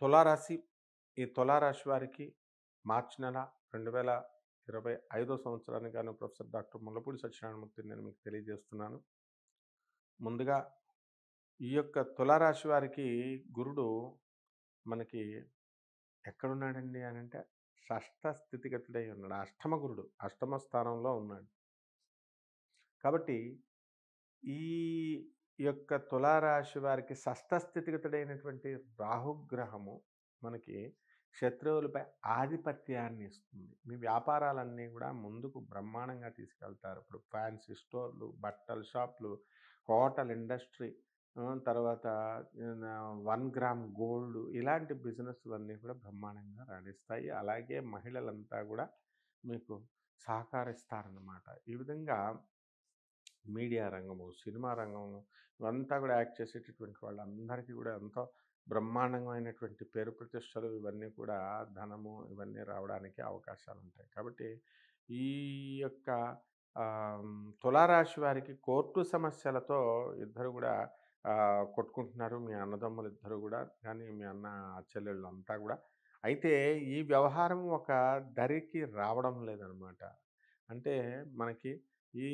తులారాశి ఈ తులారాశి వారికి మార్చి నెల 2025 సంవత్సరానికి గాను ప్రొఫెసర్ డాక్టర్ ముల్లపూడి సత్యనారాయణమూర్తిని నేను మీకు తెలియజేస్తున్నాను. ముందుగా ఈ యొక్క తులారాశి వారికి గురుడు మనకి ఎక్కడున్నాడండి అనంటే షష్ఠ స్థితిగతుడై ఉన్నాడు. అష్టమ గురుడు. అష్టమ స్థానంలో ఉన్నాడు. కాబట్టి ఈ యొక్క తులారాశి వారికి షష్ఠ స్థితిగతుడైనటువంటి రాహుగ్రహము మనకి శత్రువులపై ఆధిపత్యాన్ని ఇస్తుంది. మీ వ్యాపారాలన్నీ కూడా ముందుకు బ్రహ్మాండంగా తీసుకెళ్తారు. ఇప్పుడు ఫ్యాన్సీ స్టోర్లు, బట్టల షాపులు, హోటల్ ఇండస్ట్రీ, తర్వాత 1 గ్రామ్ గోల్డ్ ఇలాంటి బిజినెస్‌లన్నీ కూడా బ్రహ్మాండంగా రాణిస్తాయి. అలాగే మహిళలంతా కూడా మీకు సహకరిస్తారన్నమాట. ఈ విధంగా మీడియా రంగము, సినిమా రంగము ఇవంతా కూడా యాక్ట్ చేసేటటువంటి వాళ్ళందరికీ కూడా ఎంతో బ్రహ్మాండమైనటువంటి పేరు ప్రతిష్టలు ఇవన్నీ కూడా ధనము ఇవన్నీ రావడానికి అవకాశాలుంటాయి. కాబట్టి ఈ యొక్క తులారాశి వారికి కోర్టు సమస్యలతో ఇద్దరు కూడా కొట్టుకుంటున్నారు. మీ అన్నదమ్ములు ఇద్దరు కూడా కానీ మీ అన్న చెల్లెళ్ళంతా కూడా. అయితే ఈ వ్యవహారం ఒక దరికి రావడం లేదనమాట. అంటే మనకి ఈ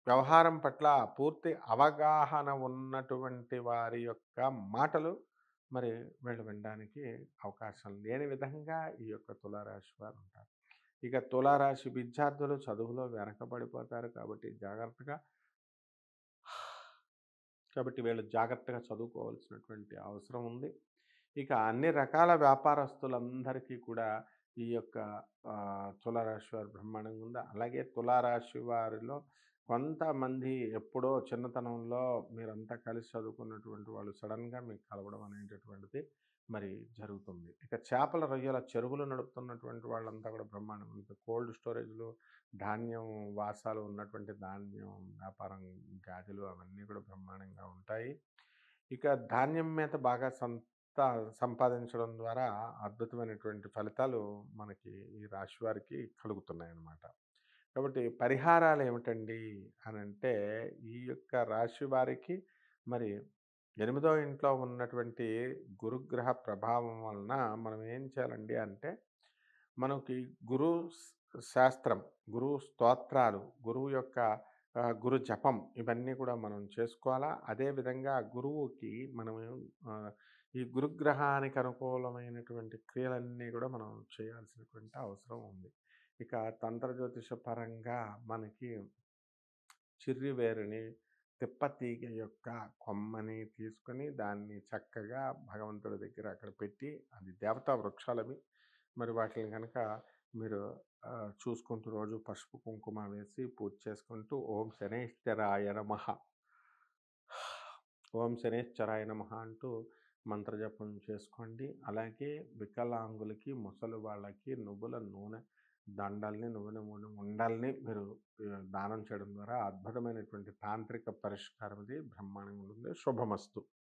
వ్యవహారం పట్ల పూర్తి అవగాహన ఉన్నటువంటి వారి యొక్క మాటలు మరి వీళ్ళు వినడానికి అవకాశం లేని విధంగా ఈ యొక్క తులారాశి వారు ఉంటారు. ఇక తులారాశి విద్యార్థులు చదువులో వెనకబడిపోతారు కాబట్టి వీళ్ళు జాగ్రత్తగా చదువుకోవాల్సినటువంటి అవసరం ఉంది. ఇక అన్ని రకాల వ్యాపారస్తులందరికీ కూడా ఈ యొక్క తులారాశి వారు బ్రహ్మాండంగా ఉంది. అలాగే తులారాశి వారిలో కొంతమంది ఎప్పుడో చిన్నతనంలో మీరంతా కలిసి చదువుకున్నటువంటి వాళ్ళు సడన్‌గా మీకు కలవడం అనేటటువంటిది మరి జరుగుతుంది. ఇక చేపల, రొయ్యల చెరువులు నడుపుతున్నటువంటి వాళ్ళంతా కూడా బ్రహ్మాండంగా ఉంటుంది. కోల్డ్ స్టోరేజ్‌లు, ధాన్యం వాసాలు ఉన్నటువంటి ధాన్యం వ్యాపారం గాదిలు అవన్నీ కూడా బ్రహ్మాండంగా ఉంటాయి. ఇక ధాన్యం మీద బాగా సంపాదించడం ద్వారా అద్భుతమైనటువంటి ఫలితాలు మనకి ఈ రాశి వారికి కలుగుతున్నాయన్నమాట. కాబట్టి పరిహారాలు ఏమిటండి అనంటే, ఈ యొక్క రాశి వారికి మరి 8దో ఇంట్లో ఉన్నటువంటి గురుగ్రహ ప్రభావం వలన మనం ఏం చేయాలండి అంటే, మనకి గురు శాస్త్రం, గురువు స్తోత్రాలు, గురువు యొక్క గురు జపం ఇవన్నీ కూడా మనం చేసుకోవాలా. అదేవిధంగా గురువుకి మనము ఆహ్, ఈ గురుగ్రహానికి అనుకూలమైనటువంటి క్రియలన్నీ కూడా మనం చేయాల్సినటువంటి అవసరం ఉంది. ఇక తంత్ర జ్యోతిష పరంగా మనకి చిర్రివేరుని, తిప్పతీగ యొక్క కొమ్మని తీసుకొని దాన్ని చక్కగా భగవంతుడి దగ్గర అక్కడ పెట్టి అది దేవతా వృక్షాలవి. మరి వాటిని గనక మీరు చూసుకుంటూ రోజు పసుపు, కుంకుమ వేసి పూజ చేసుకుంటూ ఓం శనైశ్చరాయ నమః, ఓం శనైశ్చరాయ నమః అంటూ మంత్రజపం చేసుకోండి. అలాగే వికలాంగులకి, ముసలి వాళ్ళకి నువ్వుల నూనె దండల్ని, నువ్వుల నూనె ఉండల్ని మీరు దానం చేయడం ద్వారా అద్భుతమైనటువంటి తాంత్రిక పరిష్కారం ఇది బ్రహ్మాండంగా ఉంటుంది. శుభమస్తు.